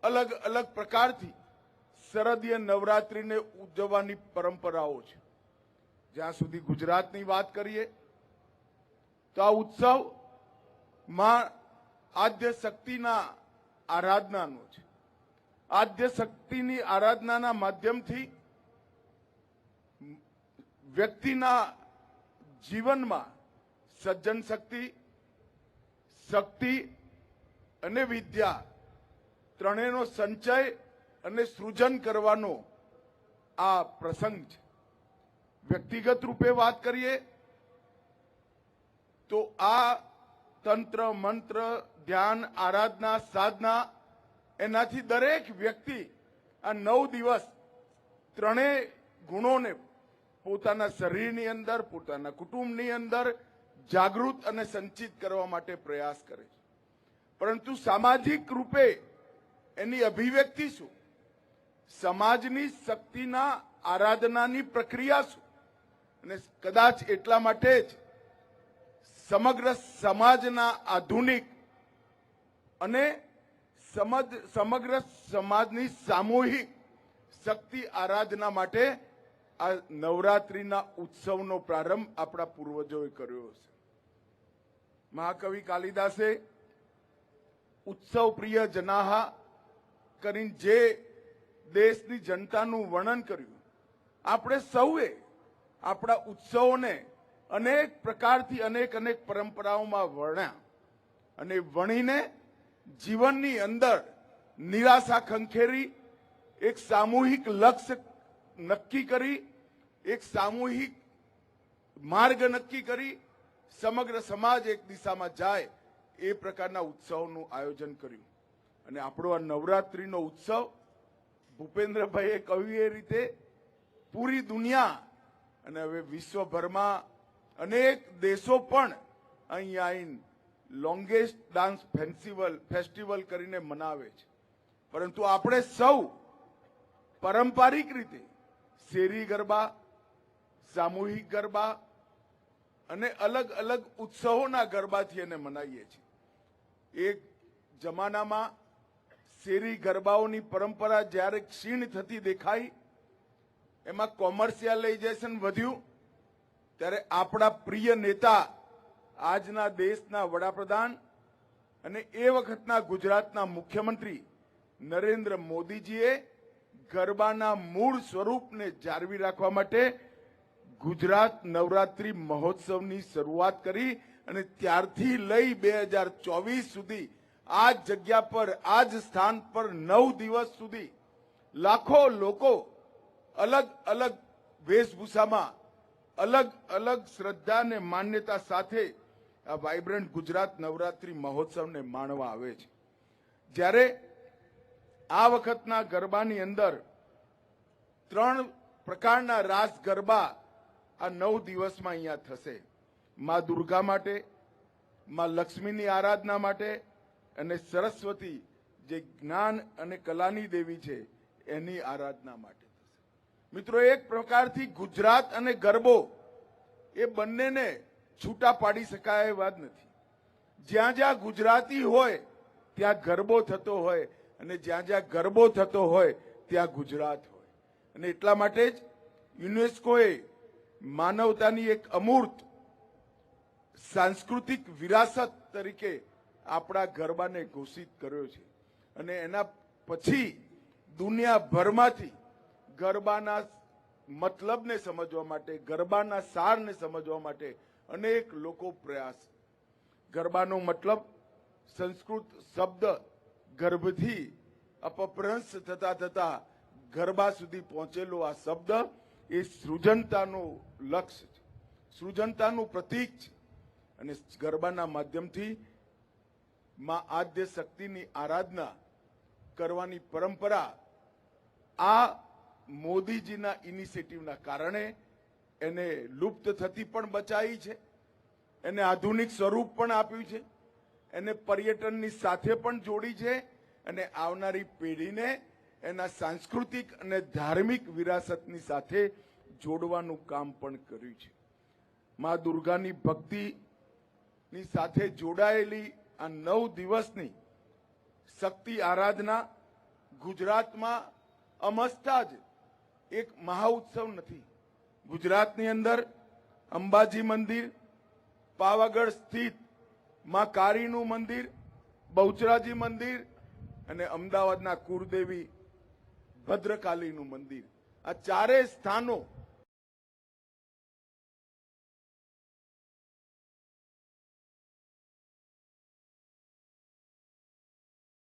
અલગ અલગ પ્રકારથી શરદીય નવરાત્રિને ઉજવવાની પરંપરાઓ છે. જ્યાં સુધી ગુજરાતની વાત કરીએ તો આ ઉત્સવ માં આદ્ય શક્તિના આરાધનાનો છે. આદ્ય શક્તિની આરાધનાના માધ્યમથી વ્યક્તિના જીવનમાં સજ્જન શક્તિ, શક્તિ અને વિદ્યા ત્રણેયનો સંચય અને સૃજન કરવાનો આ પ્રસંગ છે. વ્યક્તિગત રૂપે વાત કરીએ તો આ તંત્ર, મંત્ર, ધ્યાન, આરાધના, સાધના એનાથી દરેક વ્યક્તિ આ 9 દિવસ ત્રણેય ગુણોને પોતાના શરીરની અંદર, પોતાના કુટુંબની અંદર જાગૃત અને સંચિત કરવા માટે પ્રયાસ કરે છે. પરંતુ સામાજિક રૂપે એની અભિવ્યક્તિ શું? સમાજની શક્તિના આરાધનાની પ્રક્રિયા શું? અને કદાચ એટલા માટે જ સમગ્ર સમાજના આધુનિક અને સમગ્ર સમાજની સામૂહિક શક્તિ આરાધના માટે આ નવરાત્રિના ઉત્સવનો પ્રારંભ આપણા પૂર્વજોએ કર્યો છે. મહાકવિ કાલિદાસે ઉત્સવ પ્રિય જનાહા કરીને જે દેશની જનતાનું વર્ણન કર્યું, આપણે સૌએ આપણા ઉત્સવોને અનેક પ્રકારથી અનેક પરંપરાઓમાં વર્ણ્યા અને વણીને જીવનની અંદર નિરાશા ખંખેરી એક સામૂહિક લક્ષ્ય નક્કી કરી, એક સામૂહિક માર્ગ નક્કી કરી સમગ્ર સમાજ એક દિશામાં જાય એ પ્રકારના ઉત્સવનું આયોજન કર્યું. અને આપણો આ નવરાત્રિનો ઉત્સવ ભૂપેન્દ્રભાઈએ કહ્યું એ રીતે પૂરી દુનિયા અને હવે વિશ્વભરમાં અનેક દેશો પણ અહીંયા આવીને લોંગેસ્ટ ડાન્સ ફેસ્ટિવલ કરીને મનાવે છે. પરંતુ આપણે સૌ પારંપરિક રીતે શેરી ગરબા, સામૂહિક ગરબા અને અલગ અલગ ઉત્સવોના ગરબાથી એને મનાવીએ છીએ. એક જમાનામાં શેરી ગરબાઓની પરંપરા જ્યારે ક્ષીણ થતી દેખાઈ, એમાં કોમર્શિયલાઇઝેશન વધ્યું, ત્યારે આપણા પ્રિય નેતા, આજના દેશના વડાપ્રધાન અને એ વખતના ગુજરાતના મુખ્યમંત્રી નરેન્દ્ર મોદીજીએ ગરબાના મૂળ સ્વરૂપને જાળવી રાખવા માટે ગુજરાત નવરાત્રિ મહોત્સવની શરૂઆત કરી અને ત્યારથી લઈ 2024 સુધી આ જગ્યા પર, આ જ સ્થાન પર 9 દિવસ સુધી લાખો લોકો અલગ અલગ વેશભૂષામાં, અલગ અલગ શ્રદ્ધા અને માન્યતા સાથે આ વાઇબ્રન્ટ ગુજરાત નવરાત્રિ મહોત્સવને માણવા આવે છે. જ્યારે આ વખતના ગરબાની અંદર 3 પ્રકારના રાસ ગરબા આ 9 દિવસમાં અહીંયા થશે. માં દુર્ગા માટે, માં લક્ષ્મીની આરાધના માટે અને સરસ્વતી જે જ્ઞાન અને કલાની દેવી છે એની આરાધના માટે થશે. મિત્રો, એક પ્રકારથી ગુજરાત અને ગરબો એ બંનેને છૂટા પાડી શકાય એ વાત નથી. જ્યાં જ્યાં ગુજરાતી હોય ત્યાં ગરબો થતો હોય અને જ્યાં જ્યાં ગરબો થતો હોય ત્યાં ગુજરાત હોય. અને એટલા માટે જ યુનેસ્કોએ માનવતાની એક અમૂર્ત સાંસ્કૃતિક વિરાસત તરીકે આપણા ગરબાને ઘોષિત કર્યો છે. અને એના પછી દુનિયાભરમાંથી ગરબાના મતલબને સમજવા માટે, ગરબાના સારને સમજવા માટે અનેક લોકો પ્રયાસ. ગરબાનો મતલબ સંસ્કૃત શબ્દ ગર્ભથી અપભ્રંશ થતા થતા ગરબા સુધી પહોંચેલો આ શબ્દ એ સૃજનતાનું લક્ષ્ય છે, સૃજનતાનું પ્રતીક છે. અને ગરબાના માધ્યમથી માં આદ્ય શક્તિની આરાધના કરવાની પરંપરા આ મોદીજીના ઇનિશિયેટિવના કારણે એને લુપ્ત થતી પણ બચાવી છે, એને આધુનિક સ્વરૂપ પણ આપ્યું છે, એને પર્યટનની સાથે પણ જોડી છે અને આવનારી પેઢીને એના સાંસ્કૃતિક અને ધાર્મિક વિરાસતની સાથે જોડવાનું કામ પણ કર્યું છે. માં દુર્ગાની ભક્તિની સાથે જોડાયેલી આ 9 દિવસની શક્તિ આરાધના ગુજરાતમાં અમસ્તા જ એક મહાઉત્સવ નથી. ગુજરાતની અંદર અંબાજી મંદિર, પાવાગઢ સ્થિત માં કાળીનું મંદિર, બહુચરાજી મંદિર અને અમદાવાદના કુળદેવી ભદ્રકાલીનું મંદિર, આ ચારેય સ્થાનો